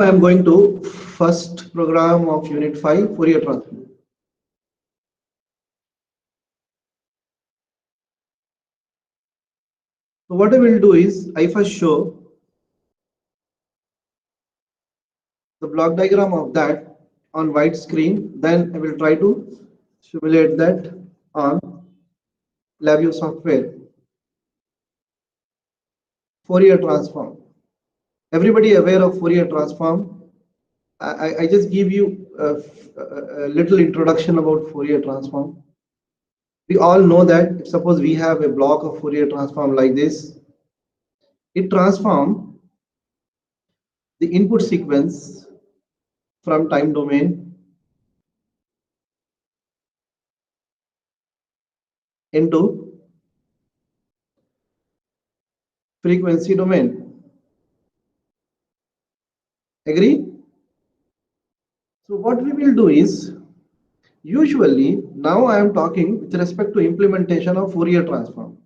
I am going to first program of Unit 5, Fourier Transform. So what I will do is, I first show the block diagram of that on white screen, then I will try to simulate that on LabVIEW software. Fourier Transform. Everybody aware of Fourier Transform? I just give you a little introduction about Fourier Transform. We all know that if suppose we have a block of Fourier Transform like this, it transforms the input sequence from time domain into frequency domain. Agree? So what we will do is, usually now I am talking with respect to implementation of Fourier Transform.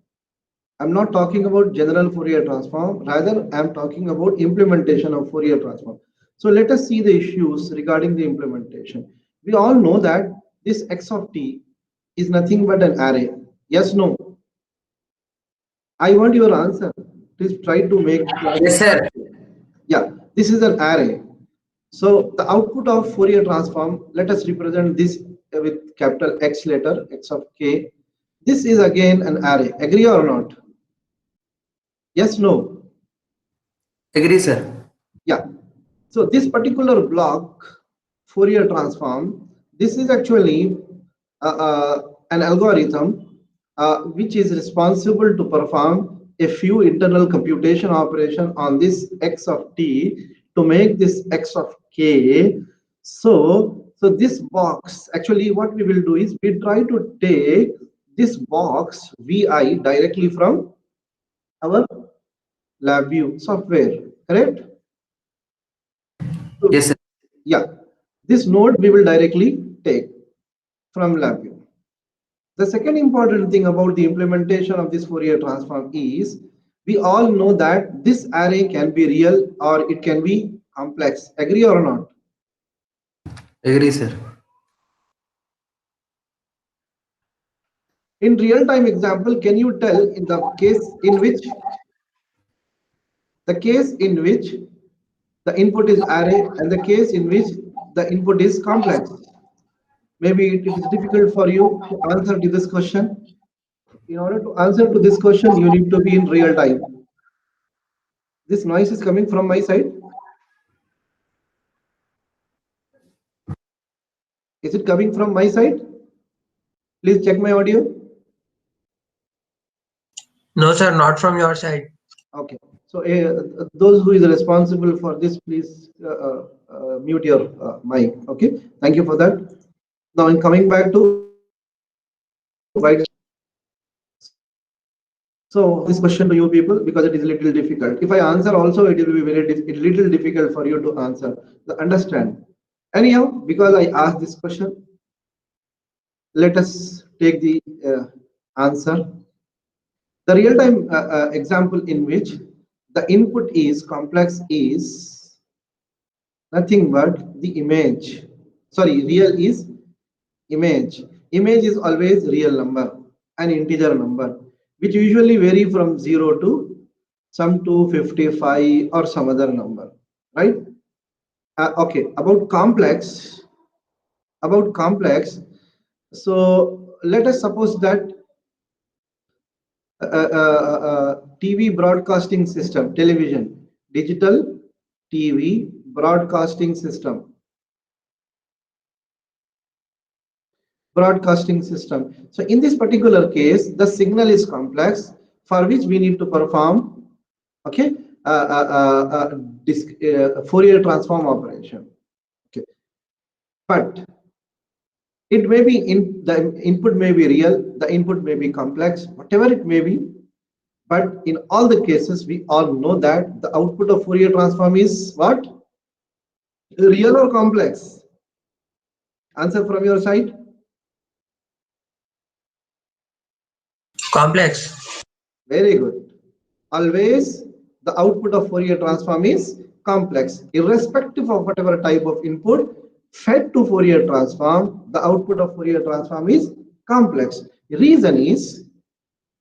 I'm not talking about general Fourier Transform, rather I am talking about implementation of Fourier Transform. So let us see the issues regarding the implementation. We all know that this x of t is nothing but an array. Yes, no? I want your answer. Please try to make. Yes, sir. Yeah, this is an array. So the output of Fourier transform, let us represent this with capital X letter, x of k. This is again an array. Agree or not? Yes, no? Agree, sir. Yeah. So this particular block, Fourier transform, this is actually an algorithm which is responsible to perform a few internal computation operation on this x of t to make this x of k. So this box, actually what we will do is we try to take this box vi directly from our LabVIEW software, correct? So, Yes, sir. yeah, this node we will directly take from LabVIEW. The second important thing about the implementation of this Fourier transform is, we all know that this array can be real or it can be complex. Agree or not? Agree, sir. In real-time example, can you tell in the case in which the input is array and the case in which the input is complex? Maybe it is difficult for you to answer to this question. In order to answer to this question, you need to be in real time. This noise is coming from my side. Is it coming from my side? Please check my audio. No, sir, not from your side. Okay. So those who is responsible for this, please mute your mic. Okay. Thank you for that. Now, in coming back to white. So this question to you people, because it is a little difficult. If I answer also, it will be very little difficult for you to answer. Understand? Anyhow, because I asked this question, let us take the answer. The real-time example in which the input is complex is nothing but the image. Sorry, real is image. Image is always real number, an integer number, which usually vary from 0 to some 255 or some other number, right? Okay, about complex. So let us suppose that TV broadcasting system, television, digital TV broadcasting system. So in this particular case, the signal is complex, for which we need to perform, okay, Fourier transform operation. Okay, but it may be the input may be real, the input may be complex, whatever it may be. But in all the cases, we all know that the output of Fourier transform is what? Real or complex? Answer from your side. Complex. Very good. Always the output of Fourier transform is complex. Irrespective of whatever type of input fed to Fourier transform, the output of Fourier transform is complex. Reason is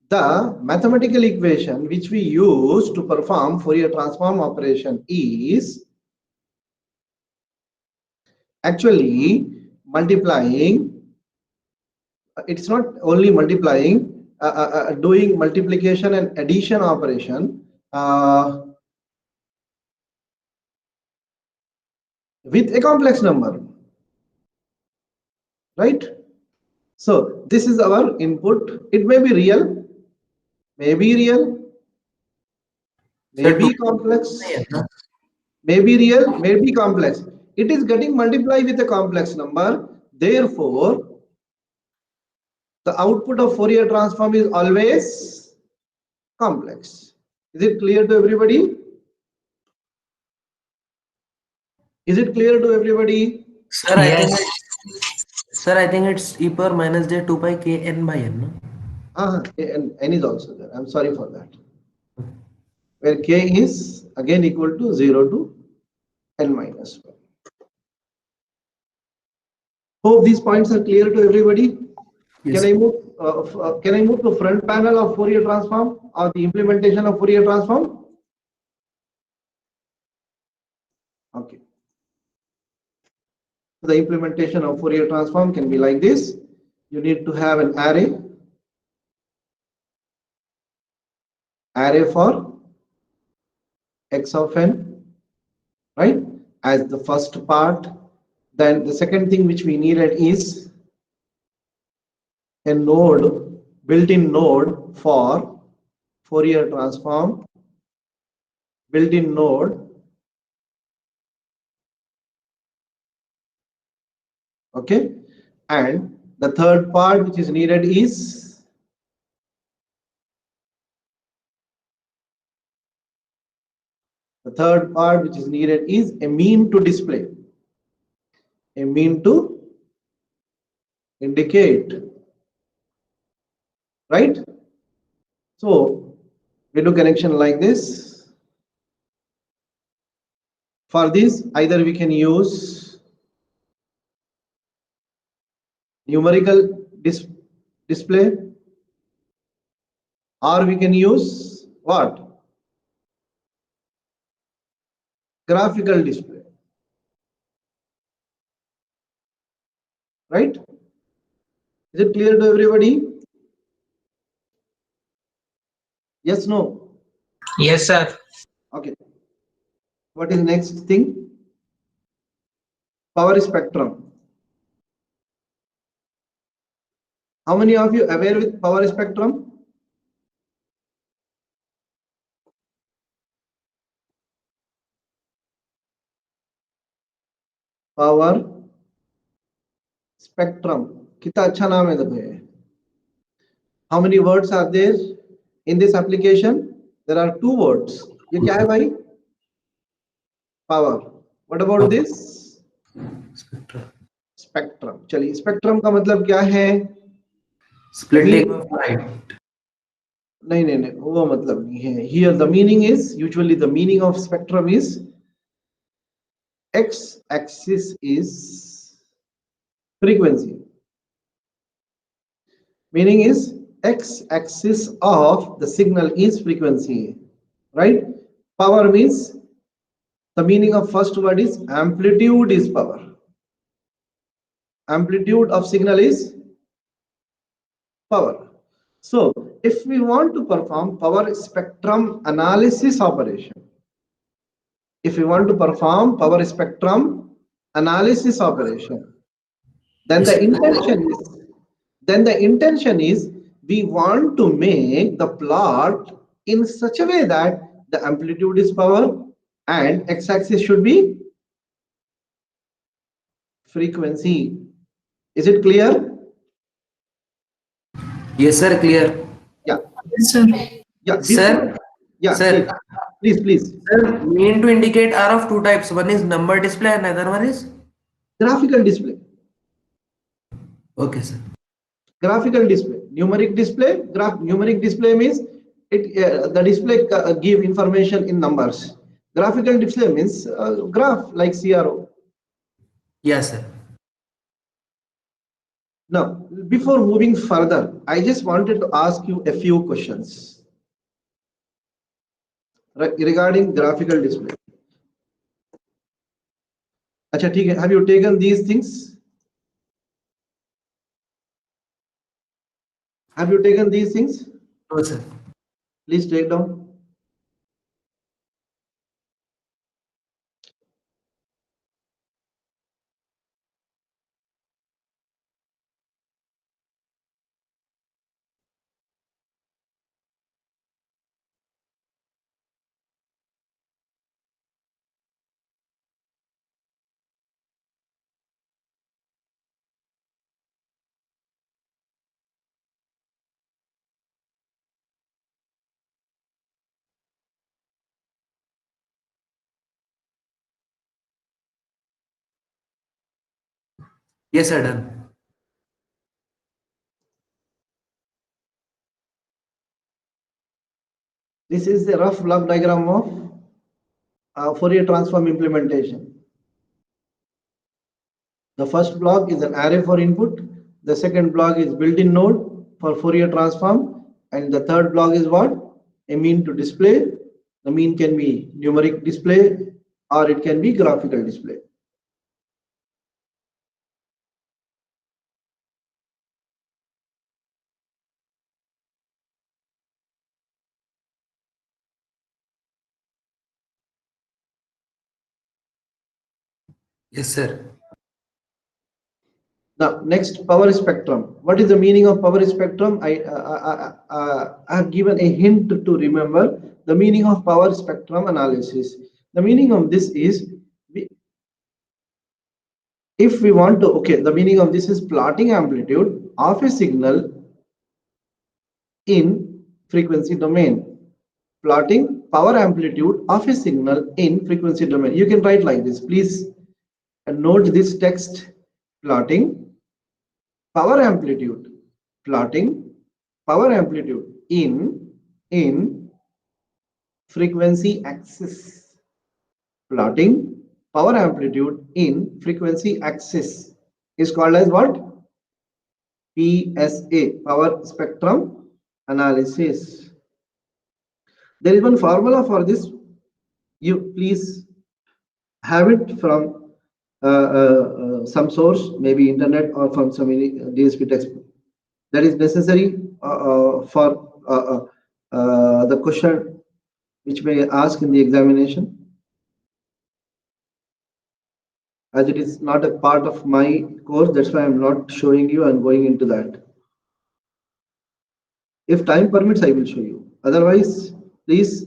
the mathematical equation which we use to perform Fourier transform operation is actually multiplying. It's not only multiplying, doing multiplication and addition operation with a complex number, right? So this is our input. It may be real, maybe complex, maybe real, maybe complex. It is getting multiplied with a complex number. Therefore, the output of Fourier transform is always complex. Is it clear to everybody? Is it clear to everybody? Sir, I think it's e power minus j 2 pi k n by n. No? And n is also there. I'm sorry for that. Where k is again equal to 0 to n minus 1. Hope these points are clear to everybody. Yes. Can I move to front panel of Fourier transform or the implementation of Fourier transform? Okay. The implementation of Fourier transform can be like this. You need to have an array for x of n, right, as the first part. Then the second thing which we needed is a node, built-in node for Fourier transform, built-in node. Okay, and the third part which is needed is a mean to display, a mean to indicate, right? So we do connection like this. For this, either we can use numerical display, or we can use what? Graphical display, right? Is it clear to everybody? Yes, no? Yes, sir. Okay. What is next thing? Power spectrum. How many of you aware with power spectrum? Power spectrum. कितना अच्छा नाम है देखो ये. How many words are there in this application? There are 2 words. ये क्या है भाई? Power. What about this? Spectrum. चलिए spectrum का मतलब क्या है? Splitting of light. नहीं वो मतलब नहीं है. Here the meaning is, usually the meaning of spectrum is x axis is frequency. Meaning is x axis of the signal is frequency, right? Power means, the meaning of first word is amplitude is power. Amplitude of signal is power. So if we want to perform power spectrum analysis operation, then the intention is we want to make the plot in such a way that the amplitude is power and x-axis should be frequency. Is it clear? Yes, sir. Clear. Yeah. Yes, sir. Yeah. Sir. Yeah. Sir. Please. Sir, mean to indicate are of 2 types. One is number display and another one is Graphical display. okay, sir. Graphical display. Numeric display. Numeric display means the display give information in numbers. Graphical display means graph like CRO. Yes, sir. Now, before moving further, I just wanted to ask you a few questions regarding graphical display. Acha, theek hai. Have you taken these things? Have you taken these things? No, sir. Please take down. Yes, sir, done. This is the rough block diagram of Fourier transform implementation. The first block is an array for input. The second block is built-in node for Fourier transform. And the third block is what? A mean to display. The mean can be numeric display or it can be graphical display. Yes, sir. Now, next, power spectrum. What is the meaning of power spectrum? I have given a hint to remember the meaning of power spectrum analysis. The meaning of this is, if we want to, okay, the meaning of this is plotting amplitude of a signal in frequency domain. Plotting power amplitude of a signal in frequency domain. You can write like this, please note this text. Plotting power amplitude, plotting power amplitude in frequency axis, plotting power amplitude in frequency axis is called as what? PSA, power spectrum analysis. There is one formula for this. You please have it from some source, maybe internet or from some DSP textbook. That is necessary for the question which may ask in the examination. As it is not a part of my course, that's why I'm not showing you and going into that. If time permits, I will show you. Otherwise, please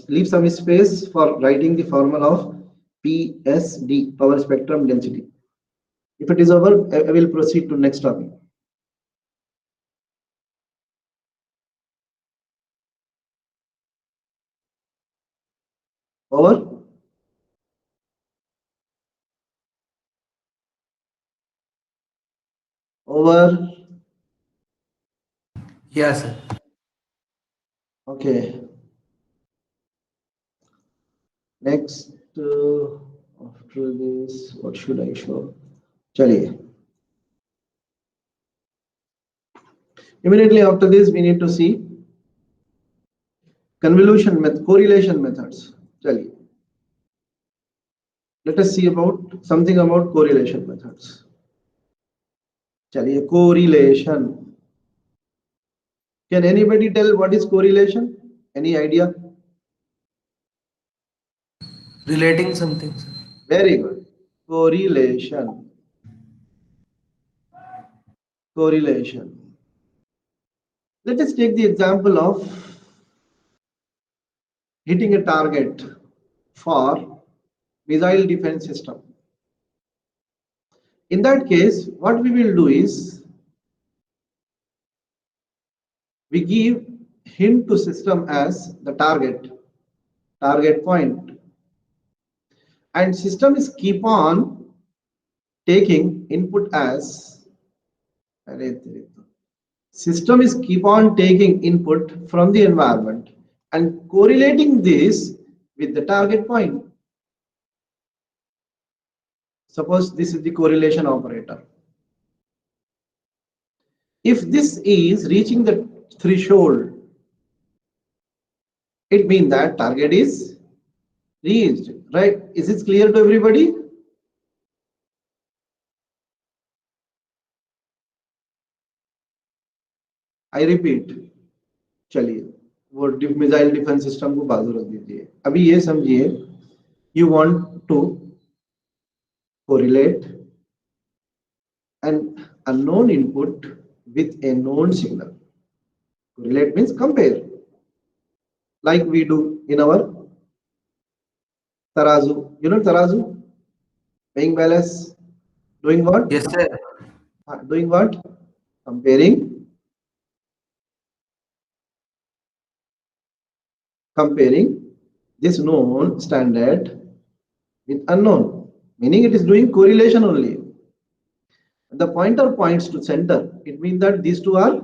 leave some space for writing the formula of PSD, power spectrum density. If it is over, I will proceed to next topic. Over. Over. Yes, sir. Okay. Next, after this, what should I show? Chaliye. Immediately after this, we need to see convolution method, correlation methods. Chaliye. Let us see about something about correlation methods. Chaliye, correlation. Can anybody tell what is correlation? Any idea? Relating something, sir. Very good. Correlation. Correlation. Let us take the example of hitting a target for missile defense system. In that case, what we will do is we give hint to system as the target point, and system is keep on taking input as System is keep on taking input from the environment and correlating this with the target point. Suppose this is the correlation operator. If this is reaching the threshold, it means that target is reached, right? Is it clear to everybody? I repeat, चलिए वो missile defence system को बाजू रख दीजिए. अभी ये समझिए, you want to correlate an unknown input with a known signal. Correlate means compare, like we do in our tarazu. You know tarazu? Weighing balance. Doing what? Yes, sir. Doing what? Comparing this known standard with unknown, meaning it is doing correlation only. The pointer points to center. It means that these two are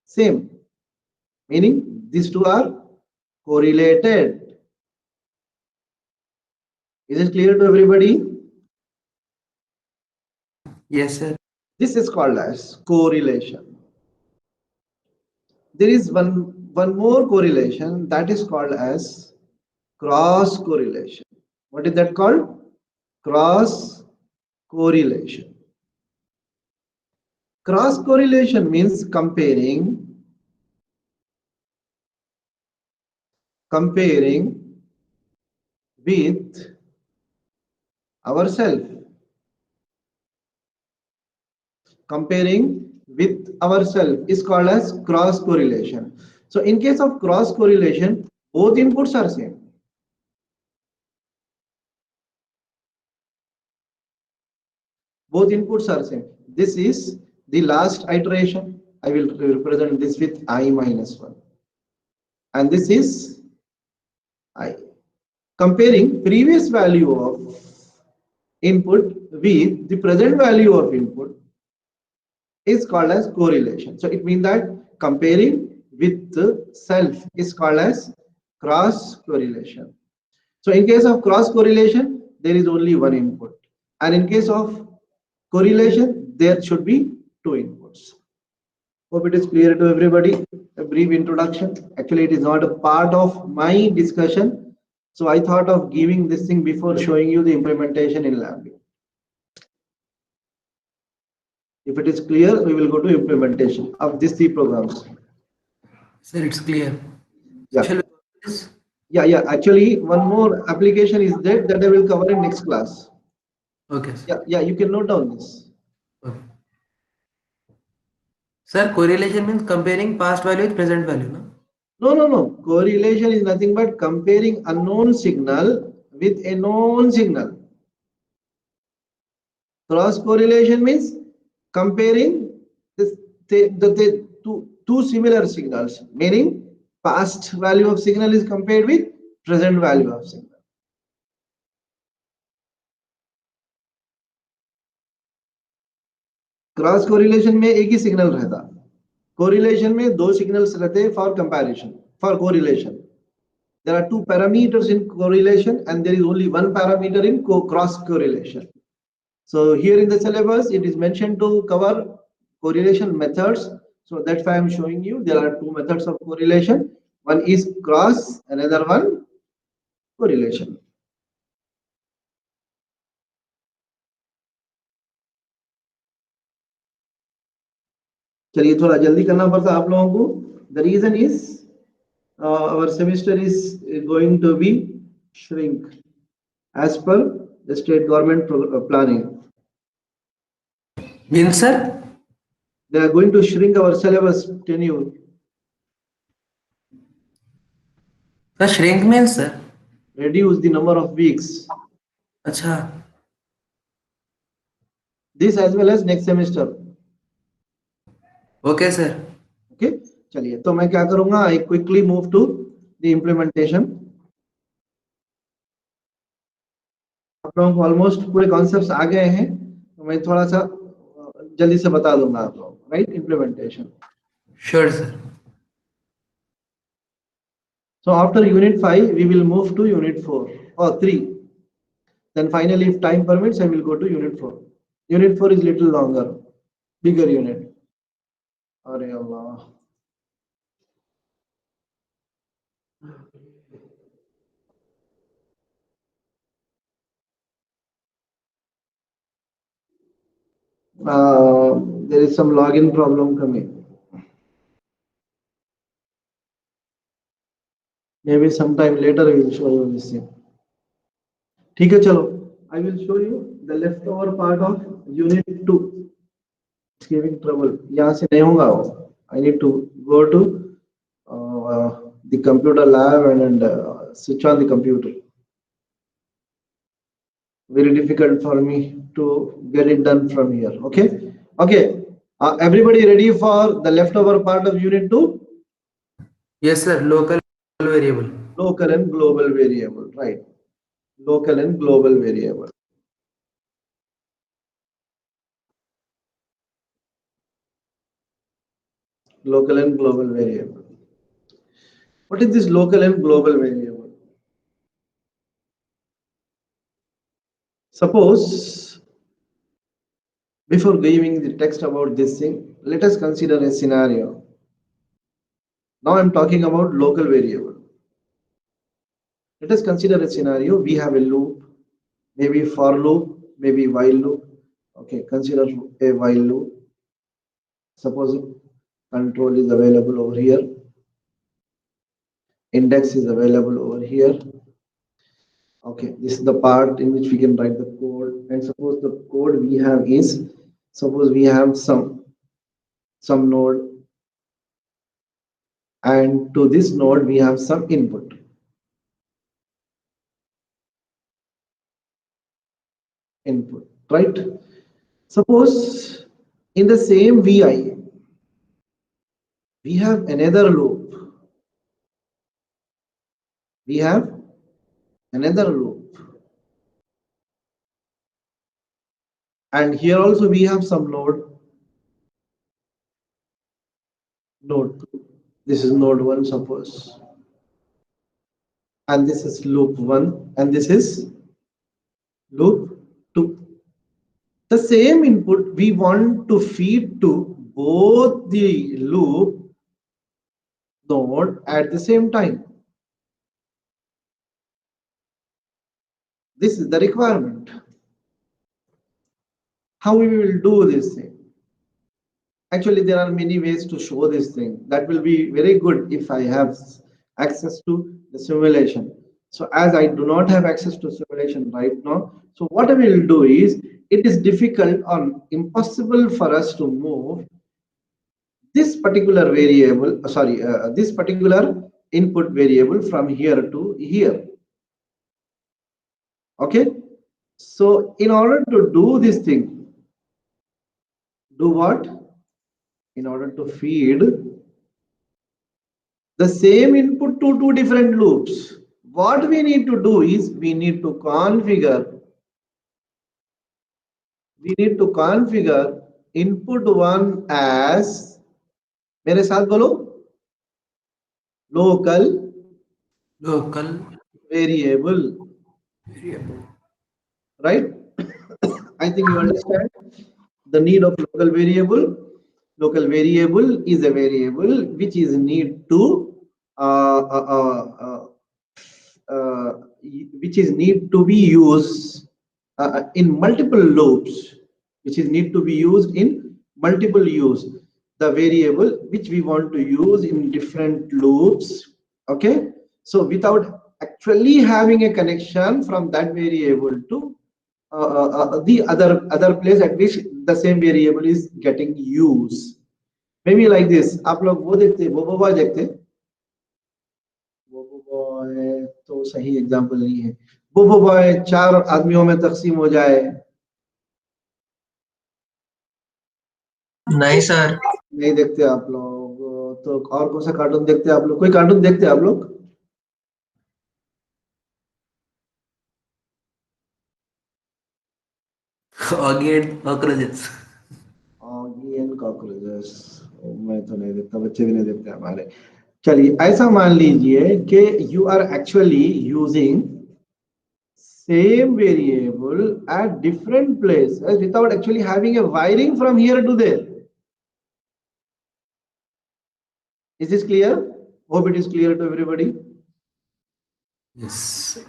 same, meaning these two are correlated. Is it clear to everybody? Yes, sir. This is called as correlation. There is one more correlation that is called as cross correlation. What is that called? Cross correlation. Cross correlation means comparing with ourselves. Comparing with ourselves is called as cross correlation. So in case of cross correlation, both inputs are same. Both inputs are same. This is the last iteration. I will represent this with I minus 1. And this is I. Comparing previous value of input with the present value of input is called as correlation. So it means that comparing with the self is called as cross correlation. So in case of cross correlation, there is only one input. And in case of correlation, there should be two inputs. Hope it is clear to everybody. A brief introduction. Actually, it is not a part of my discussion. So I thought of giving this thing before showing you the implementation in LabVIEW. If it is clear, we will go to implementation of these three programs. Sir, it's clear. Yeah. Shall we go to this? Yeah. Actually, one more application is there that I will cover in next class. Okay, sir. Yeah. You can note down this. Okay. Sir, correlation means comparing past value with present value, no? No. Correlation is nothing but comparing unknown signal with a known signal. Cross correlation means comparing the two similar signals, meaning past value of signal is compared with present value of signal. Cross correlation में एक ही signal रहता, correlation में दो signals रहते for comparison. For correlation there are two parameters in correlation and there is only one parameter in cross correlation. So here in the syllabus it is mentioned to cover correlation methods, so that's why I am showing you there are two methods of correlation. One is cross, another one correlation. चलिए थोड़ा जल्दी करना पड़ता आप लोगों को. The reason is our semester is going to be shrink as per the state government planning. Means, sir? They are going to shrink our syllabus tenure. Sir, shrink means, sir? Reduce the number of weeks. Acha. This as well as next semester. Okay, sir. Okay. चलिए तो मैं क्या करूंगा, I quickly move to the implementation. आप लोगों को almost पूरे concepts आ गए हैं, तो मैं थोड़ा सा जल्दी से बता दूंगा आप लोग, right? Implementation. Sure, sir. So after unit 5, we will move to unit 4 or 3. Then finally, if time permits, I will go to unit 4. Unit 4 is little longer, bigger unit. Arey Allah. There is some login problem coming. Maybe sometime later we will show you this thing. ठीक है चलो. I will show you the leftover part of unit 2. It's giving trouble. यहाँ से नहीं होगा वो. I need to go to the computer lab and switch on the computer. Very difficult for me to get it done from here. Okay. Okay. Everybody ready for the leftover part of unit 2? Yes, sir. Local variable. Local and global variable, right? Local and global variable. Local and global variable. What is this local and global variable? Suppose, before giving the text about this thing, let us consider a scenario. Now I'm talking about local variable. Let us consider a scenario. We have a loop, maybe for loop, maybe while loop. Okay, consider a while loop. Suppose control is available over here. Index is available over here. Okay, this is the part in which we can write the code. And suppose the code we have is, suppose we have some node, and to this node we have some input. Right? Suppose in the same VI, we have another loop. We have another loop. And here also we have some node. Node 2. This is node 1, suppose. And this is loop 1. And this is loop 2. The same input we want to feed to both the loop node at the same time. This is the requirement. How we will do this thing? Actually, there are many ways to show this thing. That will be very good if I have access to the simulation. So as I do not have access to simulation right now, so what I will do is, it is difficult or impossible for us to move this particular variable, this particular input variable from here to here. Okay. So in order to do this thing, do what? In order to feed the same input to two different loops, what we need to do is we need to configure input 1 as, मेरे साथ बोलो, local variable, right? I think you understand the need of local variable. Local variable is a variable which is need to which is need to be used in multiple loops, which is need to be used in multiple use. The variable which we want to use in different loops. Okay, so without actually having a connection from that variable to the other place at which the same variable is getting used. Maybe like this. आप लोग वो देखते, बोबो boy देखते? बोबो boy तो सही example नहीं है. बोबो बॉय 4 आदमियों में तकसीम हो जाए. नहीं सर. नहीं देखते आप लोग. तो और कौन सा कार्टून देखते हैं आप लोग? कोई कार्टून देखते हैं आप लोग? Again, cockroaches. मैं तो नहीं देखता, बच्चे भी नहीं देखते हमारे। चलिए ऐसा मान लीजिए कि you are actually using same variable at different places without actually having a wiring from here to there. Is this clear? Hope it is clear to everybody. Yes.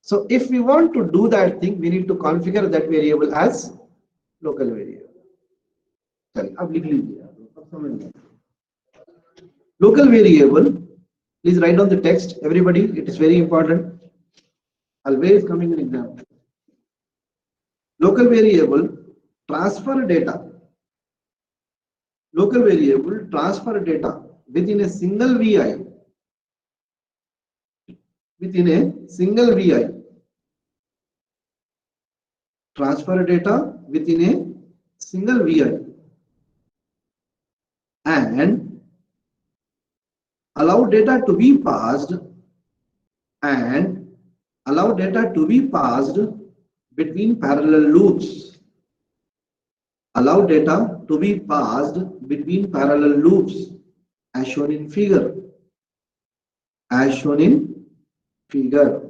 So if we want to do that thing, we need to configure that variable as local variable. चलिए अब लिख लीजिए, अब समझ लीजिए। Local variable, please write down the text, everybody, it is very important. Always coming in example. Local variable transfer data. Local variable transfer data within a single VI. Within a single VI. Transfer data within a single VI. And allow data to be passed between parallel loops. Allow data to be passed between parallel loops as shown in figure. As shown in figure.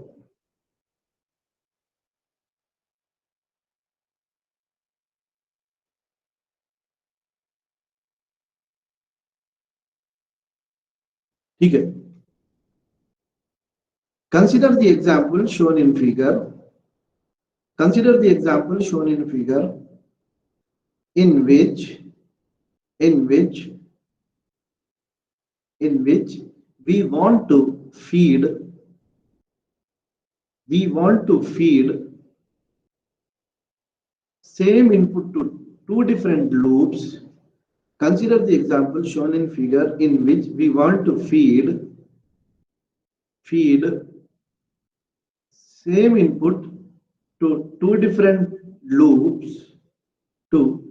ठीक है. Consider the example shown in figure. Consider the example shown in figure in which we want to feed same input to two different loops. Consider the example shown in figure in which we want to feed same input to two different loops to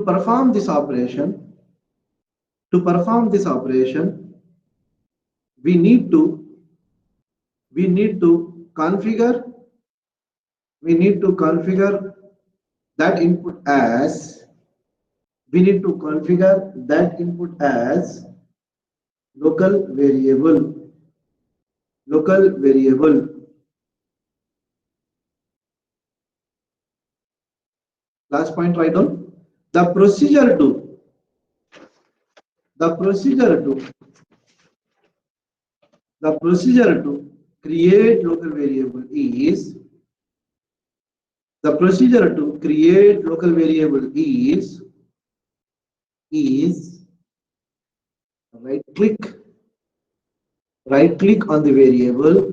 perform this operation. We need to configure that input as local variable. Last point, write down the procedure to create local variable is right click on the variable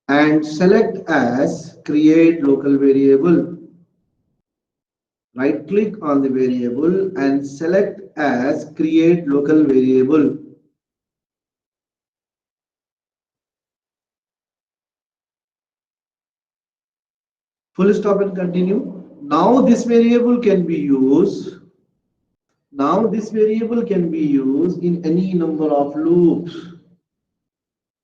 and select as create local variable. Right click on the variable and select as create local variable. Full stop and continue. Now this variable can be used. In any number of loops.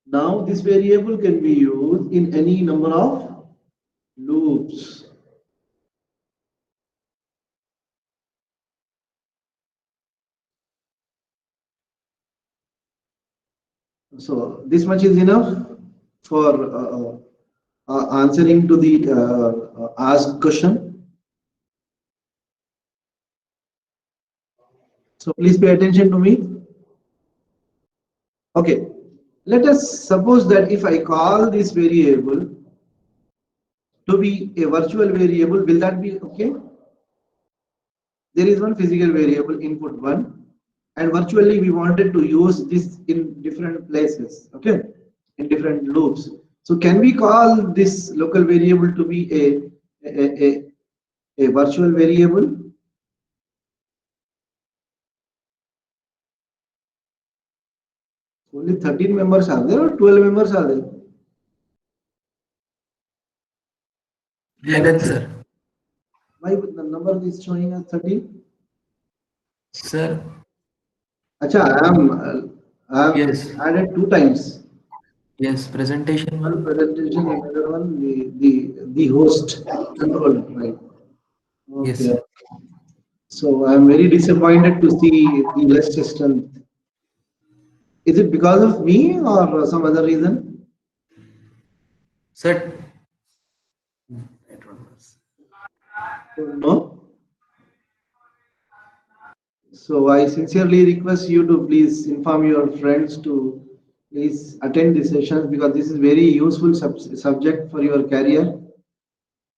Now this variable can be used in any number of loops. So this much is enough for answering to the asked question. So please pay attention to me. Okay, let us suppose that if I call this variable to be a virtual variable, will that be okay? There is one physical variable input 1 and virtually we wanted to use this in different places, okay, in different loops. So can we call this local variable to be a virtual variable? Only 13 members are there or 12 members are there? 11, sir. Why the number is showing as 13? Sir, Acha, I am yes, added 2 times. yes, presentation One one. presentation, another one the host control, right? Yes, Okay. sir. So I am very disappointed to see the less strength. Is it because of me or some other reason? Sir, I don't know. Don't know. So I sincerely request you to please inform your friends to please attend the sessions because this is very useful subject for your career.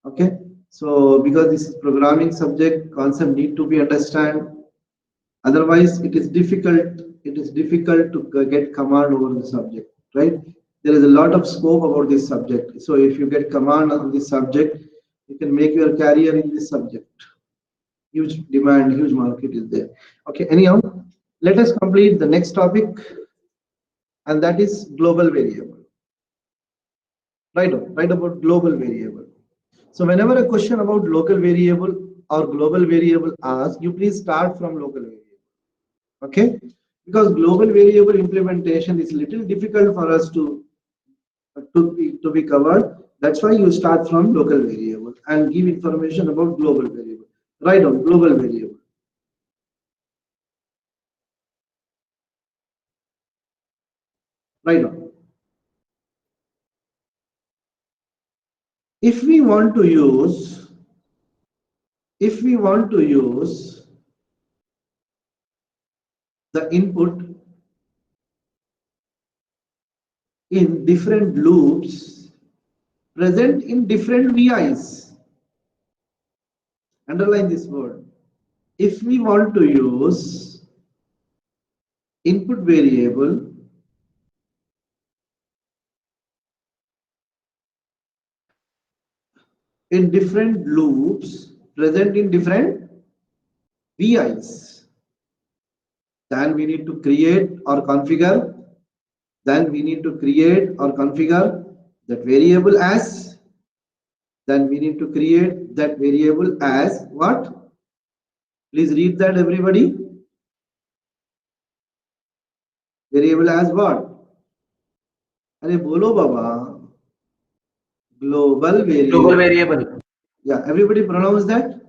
Okay. So because this is programming subject, concept need to be understand. Otherwise, it is difficult. It is difficult to get command over the subject, right? There is a lot of scope about this subject. So if you get command on this subject, you can make your career in this subject. Huge demand, huge market is there. Okay, anyhow, let us complete the next topic, and that is global variable. Right about global variable. So whenever a question about local variable or global variable asked, you please start from local variable. Okay, because global variable implementation is little difficult for us to be covered. That's why you start from local variable and give information about global variable. Write down global variable. Write down. If we want to use, if we want to use the input in different loops present in different VIs, underline this word. If we want to use input variable in different loops present in different VIs, then we need to create or configure, that variable as, then we need to create that variable as what? Please read that everybody. Variable as what? Arey bolo baba. Global Global variable. variable. Yeah, everybody pronounce that.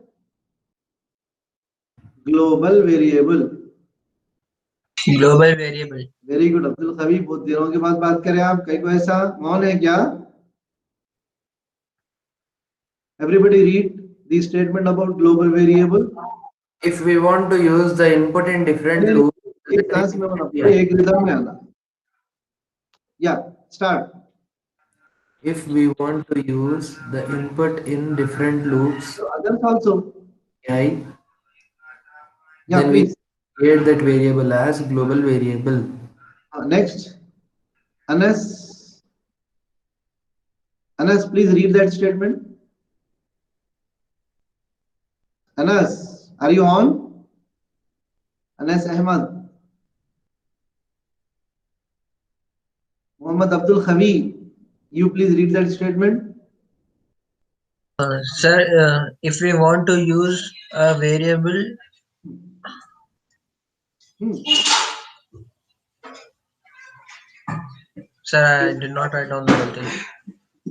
Global variable. Global variable. Very good Abdul कवी, बहुत दिनों के बाद बात करें आप, कहीं को ऐसा मौन है क्या? Everybody read the statement about global variable. If we want to use the input in different अरे loops, एक कहां से मैं बना पूरे एक रिदम में आना. Yeah, start. if we want to use the input in different loops, So others also. right, Yeah, then we please. create that variable as global variable. Next, Anas. Anas, please read that statement. Anas, are you on? Anas Ahmad. Muhammad Abdul Khavi, you please read that statement. Sir, if we want to use a variable, Hmm. sir, I did not write down the whole thing.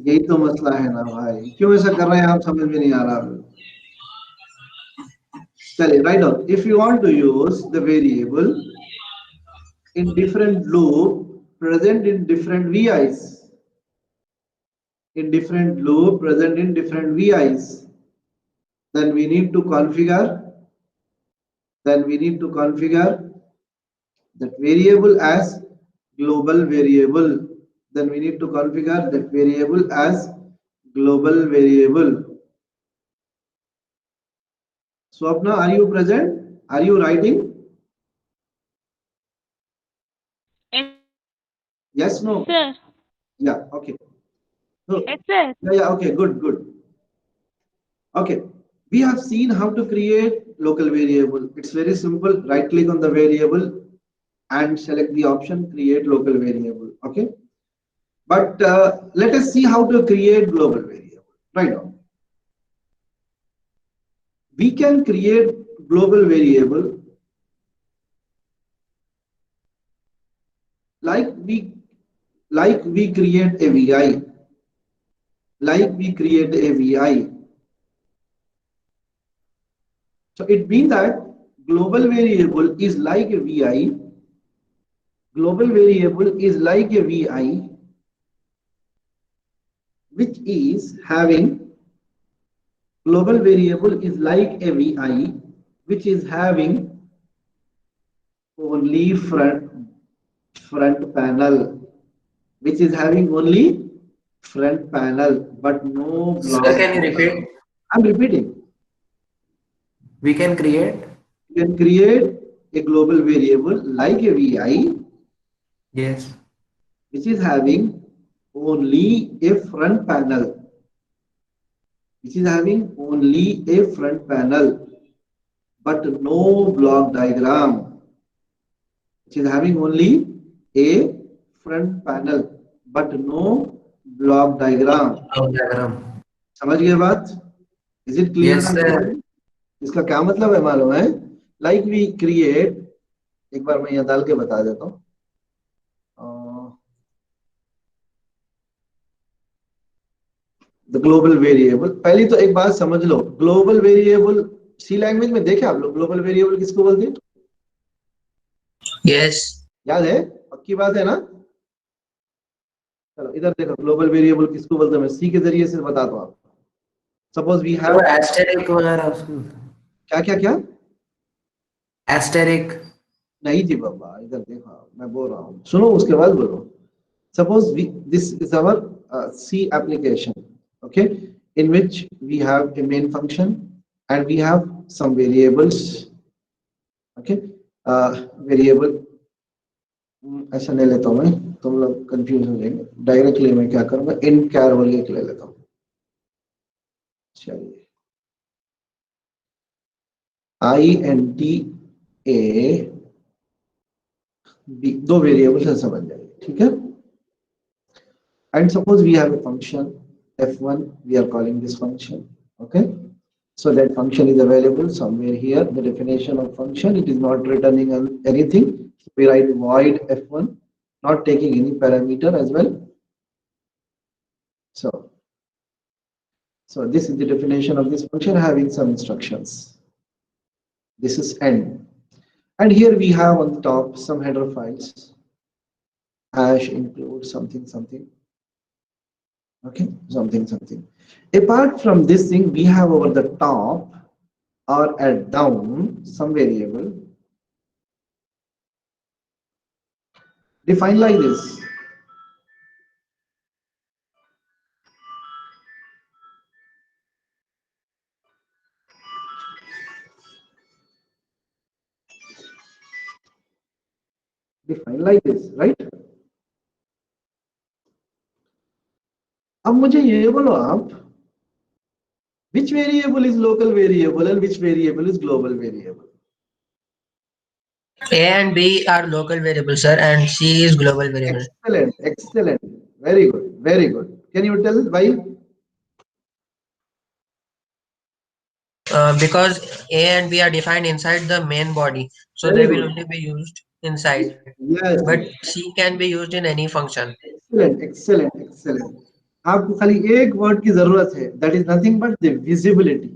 यही तो मसला है ना भाई, क्यों ऐसा कर रहे हैं आप, समझ में नहीं आ रहा. चलिए, write down. If you want to use the variable in different loop present in different VIs, in different loop present in different VIs, then we need to configure that variable as global variable. Then we need to configure that variable as global variable. Swapna, are you present? Are you writing? Yes, no? Sir. Yeah, okay. So, Yes, sir. yeah, okay, good. Okay, we have seen how to create local variable. It's very simple. Right click on the variable and select the option create local variable. Okay, but let us see how to create global variable. Right now, we can create global variable we create a VI, like we create a VI. So it means that global variable is like a VI. Global variable is like a VI, which is having global variable is like a VI, which is having only front panel, which is having only front panel, but no Sir, block. can you repeat? I'm repeating. We can create. You can create a global variable like a VI, Yes. which is having only a front panel, which is having only a front panel, but no block diagram, which is having only a front panel, but no block diagram. Diagram. समझ गए बात? Is it clear? Yes, sir. इसका क्या मतलब है मालूम है? Like we create, एक बार मैं यहाँ डाल के बता देता हूँ. The global variable. पहली तो एक बात समझ लो, global variable सी लैंग्वेज में देखे आप लोग global variable किसको बोलते हैं? Yes. याद है? पक्की बात है ना? चलो इधर देखो global variable किसको बोलते हैं? मैं सी के जरिए से बताता हूँ. Suppose we have asterisk वगैरह उसको क्या क्या क्या? asterisk. नहीं जी बाबा, इधर देखो मैं बोल रहा हूँ, सुनो उसके बाद बोलो. Suppose this is our C application, okay, in which we have a main function and we have some variables, okay. Variable ऐसा ले लेता हूँ मैं, तुम लोग कंफ्यूज हो जाएंगे. डायरेक्टली मैं क्या करूँगा, int char बोल के ले लेता हूँ. चलिए int a b, दो वेरिएबल से समझ जाएंगे, ठीक है. And suppose we have a function f1, we are calling this function, okay. So that function is available somewhere here. The definition of function, it is not returning anything. We write void f1, not taking any parameter as well. So this is the definition of this function having some instructions. This is end. And here we have on the top some header files. Hash include something. Okay, something. Apart from this thing, we have over the top or at down some variable defined like this. Defined like this, right? अब मुझे ये बोलो आप, which variable is local variable and which variable is global variable? A and B are local variables, sir, and C is global variable. Excellent. Very good. Can you tell why? Because A and B are defined inside the main body, so Very they will good. only be used inside. Yes. But C can be used in any function. Excellent. आपको खाली एक word की जरूरत है, that is nothing but the visibility,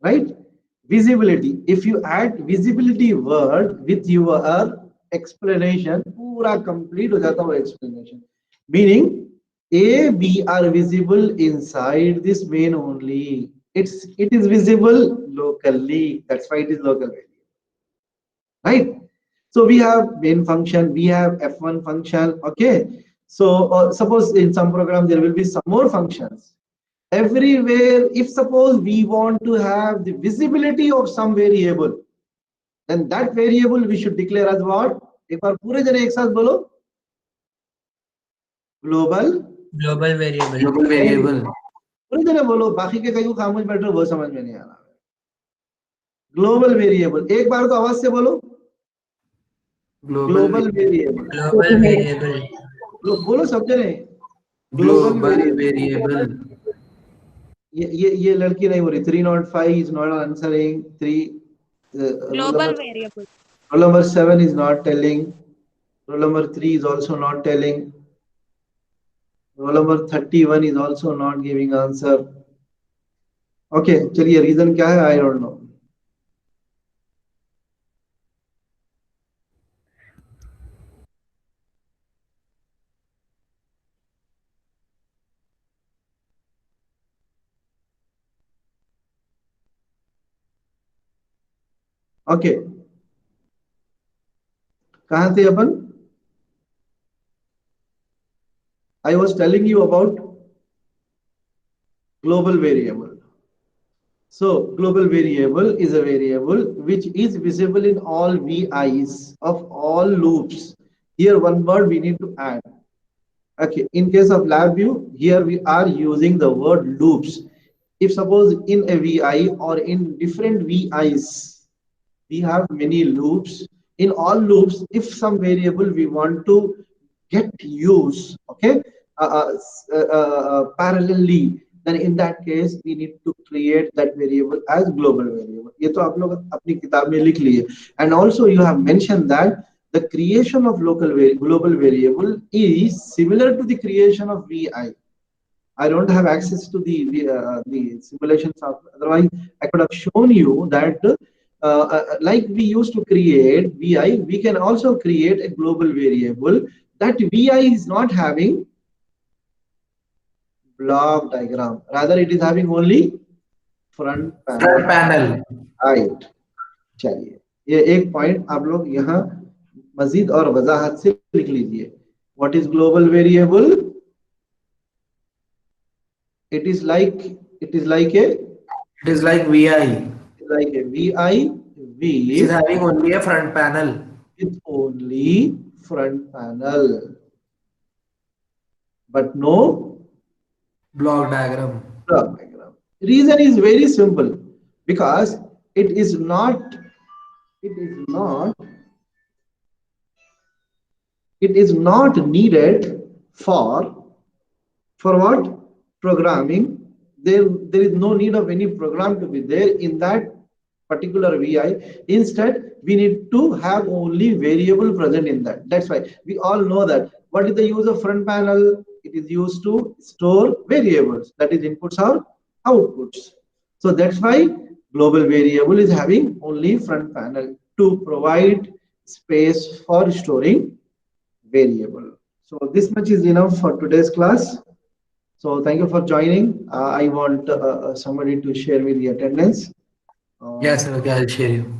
right? Visibility. If you add visibility word with your explanation, पूरा complete हो जाता है explanation. Meaning A, B are visible inside this main only. It is visible locally. That's why it is local variable, right? So we have main function, we have f1 function, okay. So suppose in some program there will be some more functions. Everywhere, if suppose we want to have the visibility of some variable, then that variable we should declare as what? एक बार पूरे जने एक साथ बोलो. Global variable. Global variable. पूरे जने बोलो, बाकी के कहीं को खामोश बैठ रहे हो, वो समझ में नहीं आ रहा. ग्लोबल वेरिएबल, एक बार तो आवाज से बोलो. Global variable. Global variable. बोलो सब जने. Global variable. ये लड़की नहीं बोल रही. 305 is not answering. 3 Global variable. roll number 7 is not telling. Roll number 3 is also not telling. Roll number 31 is also not giving answer. Okay, चलिए reason क्या है? I don't know. Okay, कहाँ थे अपन? I was telling you about global variable. So global variable is a variable which is visible in all VIs of all loops. Here one word we need to add. Okay, in case of LabVIEW, here we are using the word loops. If suppose in a VI or in different VIs, we have many loops. In all loops, if some variable we want to get use, okay, parallelly, then in that case we need to create that variable as global variable. ये तो आप लोग अपनी किताब में लिख लिए. And also you have mentioned that the creation of global variable is similar to the creation of VI. I don't have access to the simulation software. Otherwise, I could have shown you that like we used to create VI, we can also create a global variable. That VI is not having block diagram. Rather, it is having only front Front panel. panel. Right. चलिए ये एक point आप लोग यहाँ मजीद और वजाहत से लिख लीजिए. What is global variable? It is like it is like a It is like VI, VI which is having only a front panel. with only front panel, but no Block diagram. block diagram. Reason is very simple because it is not it is not it is not needed for what? Programming. There is no need of any program to be there in that particular VI. Instead, we need to have only variable present in that. That's why we all know that. What is the use of front panel? It is used to store variables, that is inputs or outputs. So that's why global variable is having only front panel to provide space for storing variable. So this much is enough for today's class. So thank you for joining. I want somebody to share me the attendance. Yes, okay, I'll share you.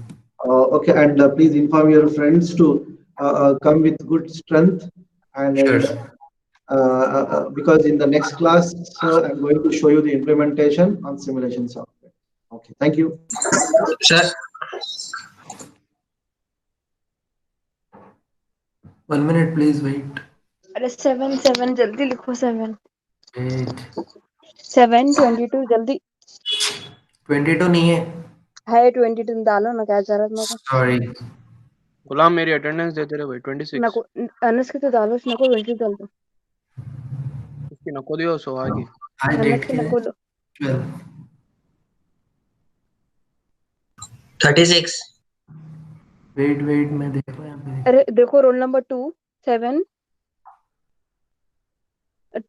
Okay, and please inform your friends to come with good strength. Sure. Because in the next class, I'm going to show you the implementation on simulation software. Okay, thank you. Sir, 1 minute, please wait. अरे 7 जल्दी लिखो 7 Wait. 7 22 जल्दी 22 नहीं है. है 22 डालो ना क्या जरूरत मेरे को Sorry. गुलाम मेरी अटेंडेंस देते रहे भाई 26 नको अनस के तो डालो नको 22 डाल दो उसकी नको दियो सो आगे I अनस date के के नको दो 12. 36. Wait, मैं देखो यहाँ पे. अरे देखो रोल नंबर 2 7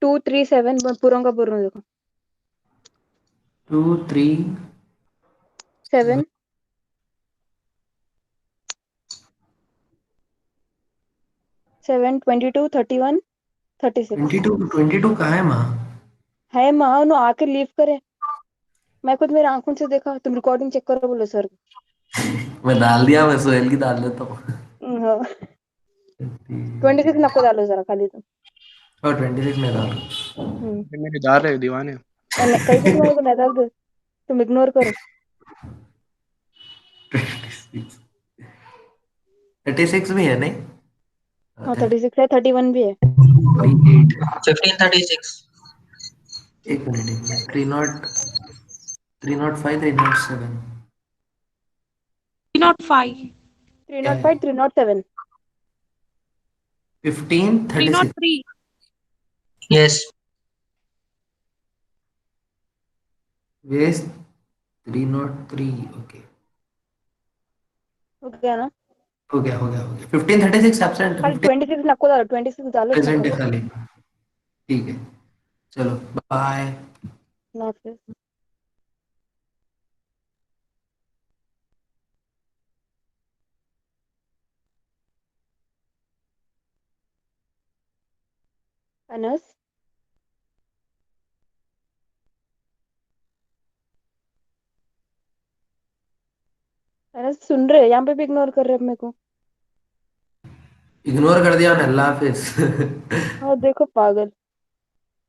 2 3 7 पूरा का पूरा देखो 2 3 7 7 22 31 36 22 कहाँ है माँ? है माँ उन्होंने आके लीव करे मैं खुद मेरी आंखों से देखा तुम रिकॉर्डिंग चेक करो बोलो सर मैं डाल दिया, मैं सोहेल की डाल देता हूँ. 26 नको डालो जरा खाली तुम और 26 में डाल. ये मेरे दार है दीवाने कहीं तो तुम्हारे को मैं डाल दो तुम इग्नोर करो 26 36 भी है नहीं? हाँ 36 है 31 भी है 38. 1536. एक मिनट 305 307. 305, 305 307 15 36. 303. Yes. Waste 303. Okay. हो गया ना हो गया 1536 एब्सेंट, खाली 15 26 नको डालो, 26 डालो इसमें प्रेजेंट है खाली। खाली। ठीक है, चलो बाय। ना फिर अनस, अनस सुन रहे? यहाँ पे भी इग्नोर कर रहे हैं मेरे को। इग्नोर कर दिया मैंने, अल्लाह हाफिज। हाँ देखो पागल।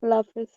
अल्लाह हाफिज।